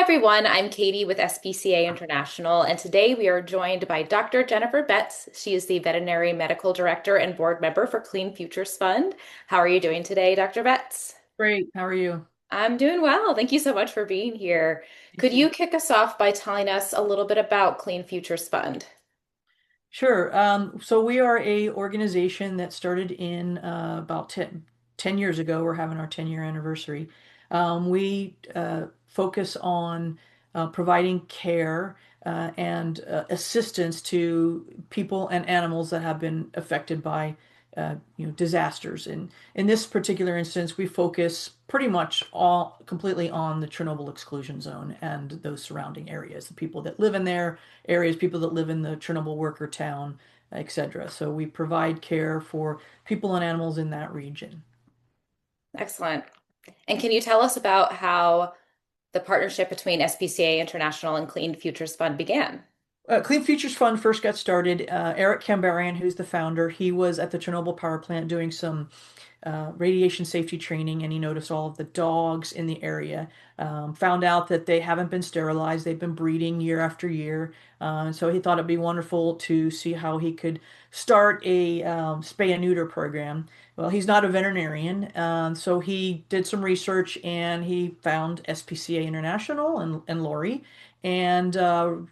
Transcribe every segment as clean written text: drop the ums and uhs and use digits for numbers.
everyone, I'm Katie with SPCA International, and today we are joined by Dr. Jennifer Betz. She is the Veterinary Medical Director and Board Member for Clean Futures Fund. How are you doing today, Dr. Betz? Great. How are you? I'm doing well. Thank you so much for being here. Thank Could you. you kick us off by telling us a little bit about Clean Futures Fund? Sure. So we are a organization that started in about 10 years ago. We're having our 10-year anniversary. We focus on providing care and assistance to people and animals that have been affected by disasters. And in this particular instance, we focus pretty much all completely on the Chernobyl exclusion zone and those surrounding areas, the people that live in there areas, people that live in the Chernobyl worker town, etc. So we provide care for people and animals in that region. Excellent. And can you tell us about how the partnership between SPCA International and Clean Futures Fund began? Clean Futures Fund first got started. Eric Kambarian, who's the founder, he was at the Chernobyl power plant doing some radiation safety training, and he noticed all of the dogs in the area. Found out that they haven't been sterilized; they've been breeding year after year. And so he thought it'd be wonderful to see how he could start a spay and neuter program. Well, he's not a veterinarian, so he did some research and he found SPCA International and Lori, and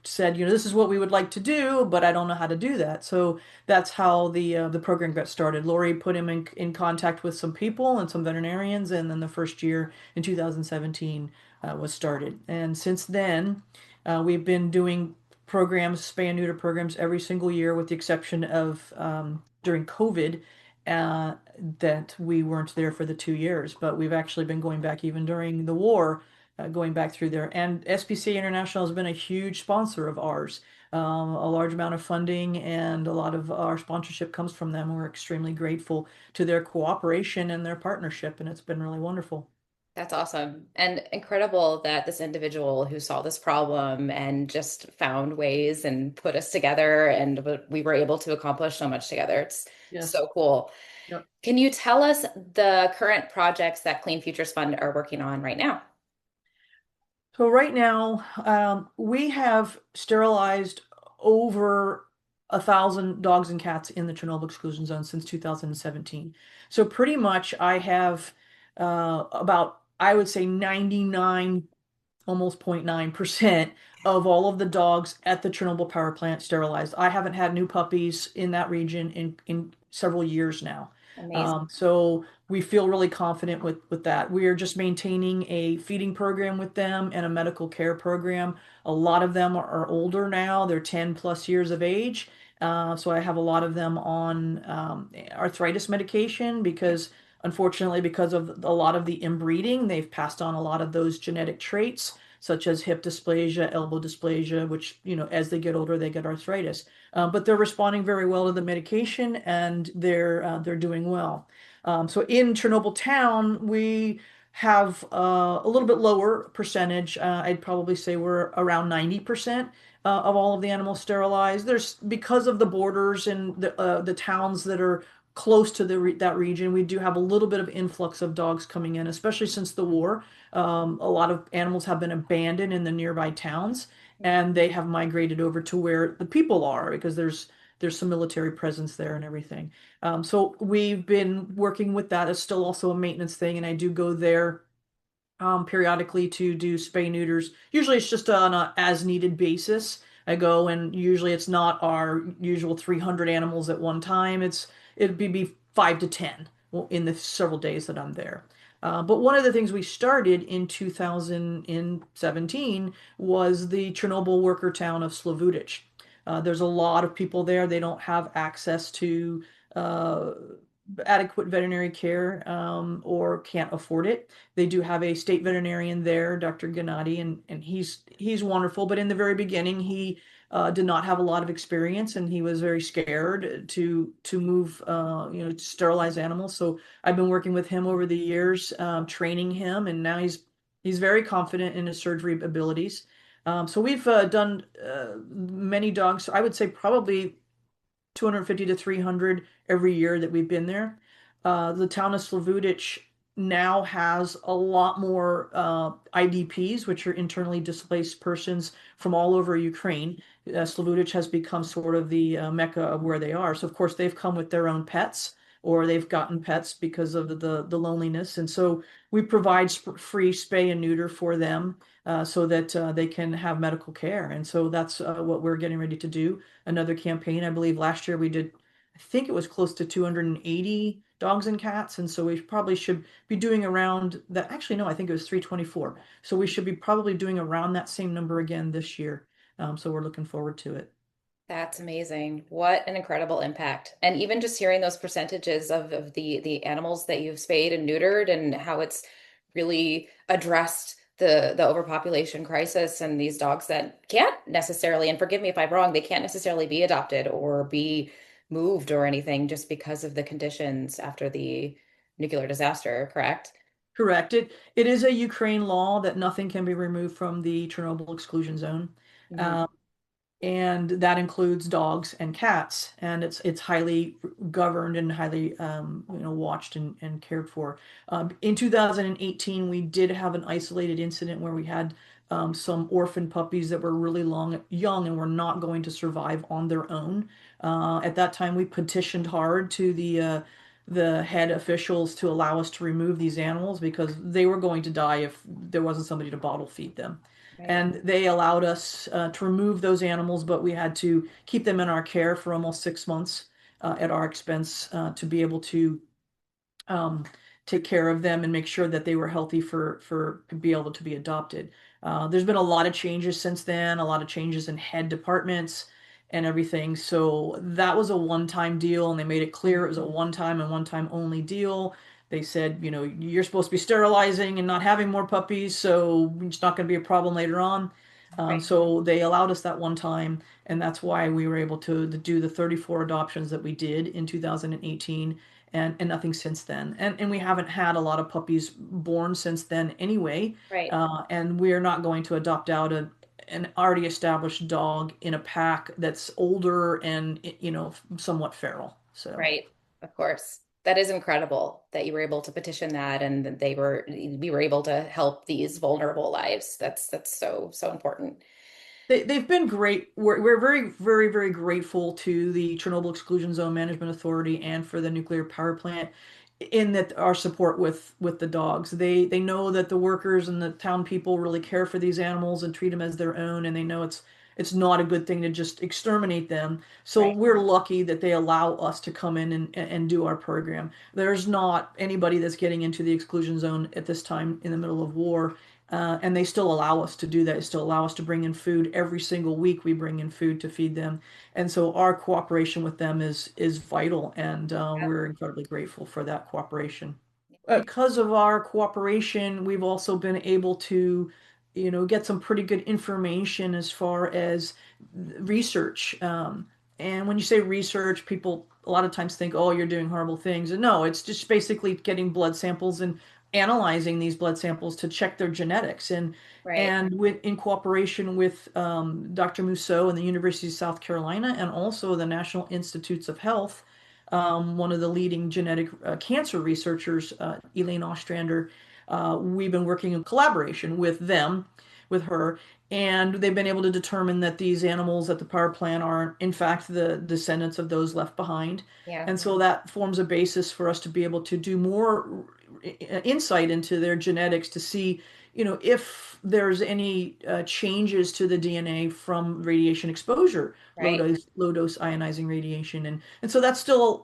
said, this is what we would like to do, but I don't know how to do that. So that's how the program got started. Lori put him in contact with some people and some veterinarians, and then the first year in 2017 was started. And since then, we've been doing programs, spay and neuter programs, every single year, with the exception of during COVID, uh, that we weren't there for the 2 years. But we've actually been going back even during the war, going back through there. And SPCA International has been a huge sponsor of ours. A large amount of funding and a lot of our sponsorship comes from them. We're extremely grateful to their cooperation and their partnership, and it's been really wonderful. That's awesome and incredible that this individual who saw this problem and just found ways and put us together and we were able to accomplish so much together. It's Yes. so cool. Yep. Can you tell us the current projects that Clean Futures Fund are working on right now? So right now, we have sterilized over 1,000 dogs and cats in the Chernobyl exclusion zone since 2017. So pretty much I have about, I would say, 99, almost 0.9% of all of the dogs at the Chernobyl power plant sterilized. I haven't had new puppies in that region in several years now. Amazing. So we feel really confident with that. We are just maintaining a feeding program with them and a medical care program. A lot of them are older now. They're 10 plus years of age. So I have a lot of them on arthritis medication because unfortunately, because of a lot of the inbreeding, they've passed on a lot of those genetic traits, such as hip dysplasia, elbow dysplasia, which, as they get older, they get arthritis. But they're responding very well to the medication, and they're doing well. So in Chernobyl town, we have a little bit lower percentage. I'd probably say we're around 90% of all of the animals sterilized. There's because of the borders and the towns that are close to that region, we do have a little bit of influx of dogs coming in, especially since the war. A lot of animals have been abandoned in the nearby towns, and they have migrated over to where the people are because there's some military presence there and everything. So we've been working with that. It's still also a maintenance thing, and I do go there periodically to do spay neuters. Usually it's just on a as needed basis. I go, and usually it's not our usual 300 animals at one time. It'd be 5 to 10 in the several days that I'm there. But one of the things we started in 2017 was the Chernobyl worker town of Slavutich. There's a lot of people there. They don't have access to uh, adequate veterinary care, or can't afford it. They do have a state veterinarian there, Dr. Gennady, and he's wonderful. But in the very beginning, he did not have a lot of experience, and he was very scared to move, to sterilize animals. So I've been working with him over the years, training him, and now he's very confident in his surgery abilities. So we've done many dogs. I would say probably 250 to 300 every year that we've been there. The town of Slavutich now has a lot more IDPs, which are internally displaced persons from all over Ukraine. Slavutic has become sort of the mecca of where they are. So of course they've come with their own pets, or they've gotten pets because of the loneliness. And so we provide free spay and neuter for them so that they can have medical care. And so that's what we're getting ready to do. Another campaign, I believe last year we did, I think it was close to 280 dogs and cats. And so we probably should be doing around that. Actually, no, I think it was 324. So we should be probably doing around that same number again this year. So we're looking forward to it. That's amazing. What an incredible impact. And even just hearing those percentages of the animals that you've spayed and neutered and how it's really addressed the overpopulation crisis and these dogs that can't necessarily, and forgive me if I'm wrong, they can't necessarily be adopted or be moved or anything just because of the conditions after the nuclear disaster, correct? Correct. It is a Ukraine law that nothing can be removed from the Chernobyl exclusion zone. Mhm. Um, and that includes dogs and cats, and it's highly governed and highly watched and cared for. In 2018, we did have an isolated incident where we had some orphan puppies that were really young and were not going to survive on their own. At that time, we petitioned hard to the head officials to allow us to remove these animals because they were going to die if there wasn't somebody to bottle feed them. Right. And they allowed us to remove those animals, but we had to keep them in our care for almost 6 months at our expense to be able to um, take care of them and make sure that they were healthy for to be able to be adopted. There's been a lot of changes since then, a lot of changes in head departments and everything. So that was a one-time deal, and they made it clear it was a one-time and one-time only deal. They said, you're supposed to be sterilizing and not having more puppies, so it's not going to be a problem later on. Right. So they allowed us that one time, and that's why we were able to do the 34 adoptions that we did in 2018 and nothing since then. And we haven't had a lot of puppies born since then anyway. Right. And we're not going to adopt out an already established dog in a pack that's older and somewhat feral. So Right. Of course. That is incredible that you were able to petition that and that we were able to help these vulnerable lives. That's so, so important. they've been great. We're very, very, very grateful to the Chernobyl Exclusion Zone Management Authority and for the nuclear power plant in that our support with the dogs. They know that the workers and the town people really care for these animals and treat them as their own, and they know it's not a good thing to just exterminate them. So Right. we're lucky that they allow us to come in and do our program. There's not anybody that's getting into the exclusion zone at this time in the middle of war. And they still allow us to do that. They still allow us to bring in food every single week. We bring in food to feed them, and so our cooperation with them is vital, and we're incredibly grateful for that cooperation. Because of our cooperation, we've also been able to, get some pretty good information as far as research. And when you say research, people a lot of times think, oh, you're doing horrible things. And no, it's just basically getting blood samples and analyzing these blood samples to check their genetics. And Right. and with in cooperation with Dr. Mousseau and the University of South Carolina and also the National Institutes of Health, one of the leading genetic cancer researchers, Elaine Ostrander. We've been working in collaboration with them, with her, and they've been able to determine that these animals at the power plant are, in fact, the descendants of those left behind. Yeah. And so that forms a basis for us to be able to do more insight into their genetics to see, if there's any changes to the DNA from radiation exposure, Right. low dose ionizing radiation, and so that's still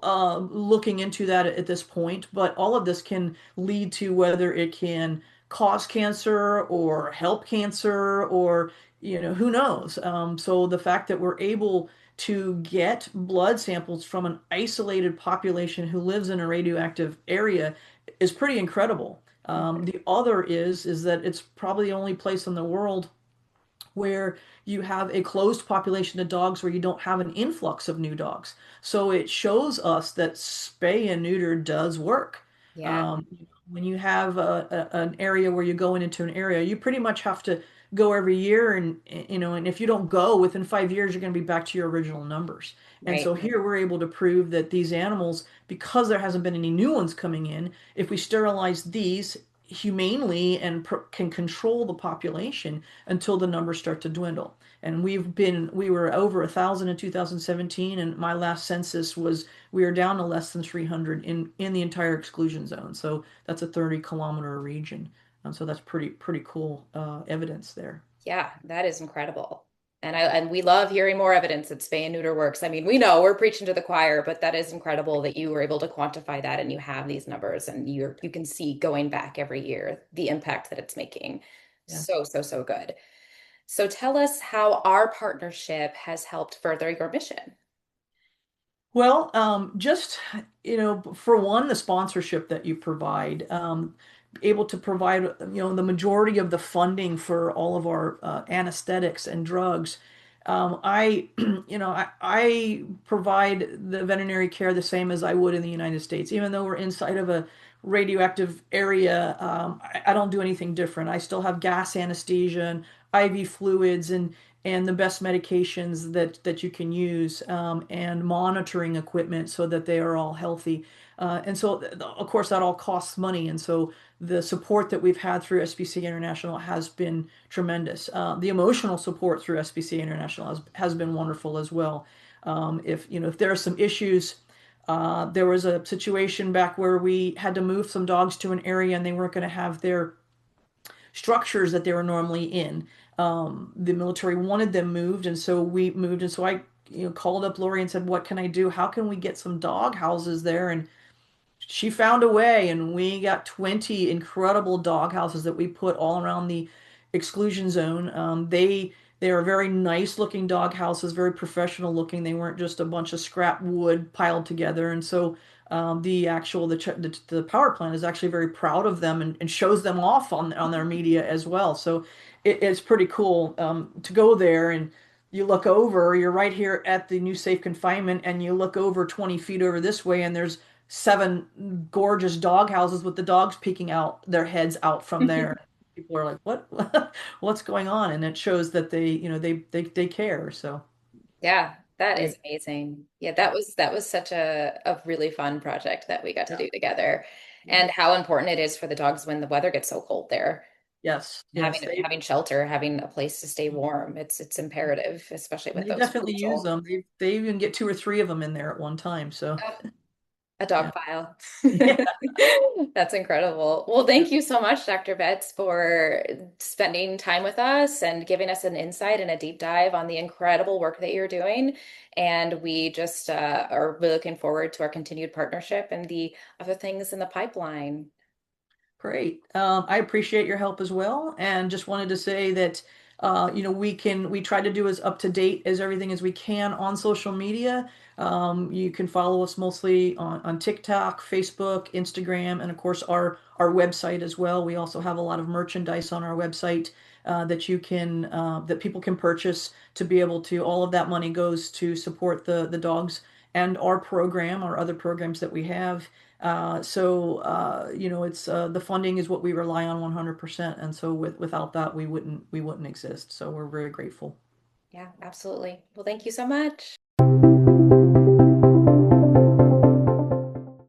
looking into that at this point. But all of this can lead to whether it can cause cancer or help cancer or who knows. So the fact that we're able to get blood samples from an isolated population who lives in a radioactive area is pretty incredible. The other is that it's probably the only place in the world where you have a closed population of dogs where you don't have an influx of new dogs. So it shows us that spay and neuter does work. Yeah. Um, when you have an area where you're going into an area, you pretty much have to go every year, and if you don't go within 5 years, you're going to be back to your original numbers. And Right. so here we're able to prove that these animals, because there hasn't been any new ones coming in, if we sterilize these humanely and can control the population until the numbers start to dwindle. And we were over 1,000 in 2017, and my last census was we are down to less than 300 in the entire exclusion zone. So that's a 30-kilometer region. So that's pretty cool evidence there. Yeah, that is incredible. And we love hearing more evidence that spay and neuter works. I mean, we know we're preaching to the choir, but that is incredible that you were able to quantify that and you have these numbers and you can see going back every year the impact that it's making. Yeah. So, so, so good. So tell us how our partnership has helped further your mission. Well, just, for one, the sponsorship that you provide, able to provide, the majority of the funding for all of our anesthetics and drugs. I provide the veterinary care the same as I would in the United States. Even though we're inside of a radioactive area, I don't do anything different. I still have gas anesthesia and IV fluids and the best medications that you can use, and monitoring equipment so that they are all healthy. And so, of course, that all costs money. And so the support that we've had through SPCA International has been tremendous. The emotional support through SPCA International has been wonderful as well. If there are some issues, there was a situation back where we had to move some dogs to an area and they weren't going to have their structures that they were normally in. The military wanted them moved, and so we moved. And so I, called up Lori and said, "What can I do? How can we get some dog houses there?" And she found a way, and we got 20 incredible dog houses that we put all around the exclusion zone. They are very nice looking dog houses, very professional looking. They weren't just a bunch of scrap wood piled together. And so the power plant is actually very proud of them and shows them off on their media as well. So it's pretty cool to go there, and you look over, you're right here at the new safe confinement, and you look over 20 feet over this way, and there's 7 gorgeous dog houses with the dogs peeking out their heads out from there. People are like, "What? What's going on?" And it shows that they care. So Yeah, that is great. amazing. Yeah, that was such a really fun project that we got to Yeah. do together. Yeah. And how important it is for the dogs when the weather gets so cold there. Yes. Yes. Having shelter, having a place to stay warm. It's imperative, especially And with they those definitely use coastal. them. They even get 2 or 3 of them in there at one time. So Oh, a dog yeah. pile. Yeah. That's incredible. Well, Yeah. thank you so much, Dr. Betz, for spending time with us and giving us an insight and a deep dive on the incredible work that you're doing. And we just are really looking forward to our continued partnership and the other things in the pipeline. Great. I appreciate your help as well, and just wanted to say that we try to do as up to date as everything as we can on social media. You can follow us mostly on TikTok, Facebook, Instagram, and of course our website as well. We also have a lot of merchandise on our website that people can purchase to be able to. All of that money goes to support the dogs and our other programs that we have. It's the funding is what we rely on 100%, and so without that we wouldn't exist. So we're very grateful. Yeah, absolutely. Well, thank you so much.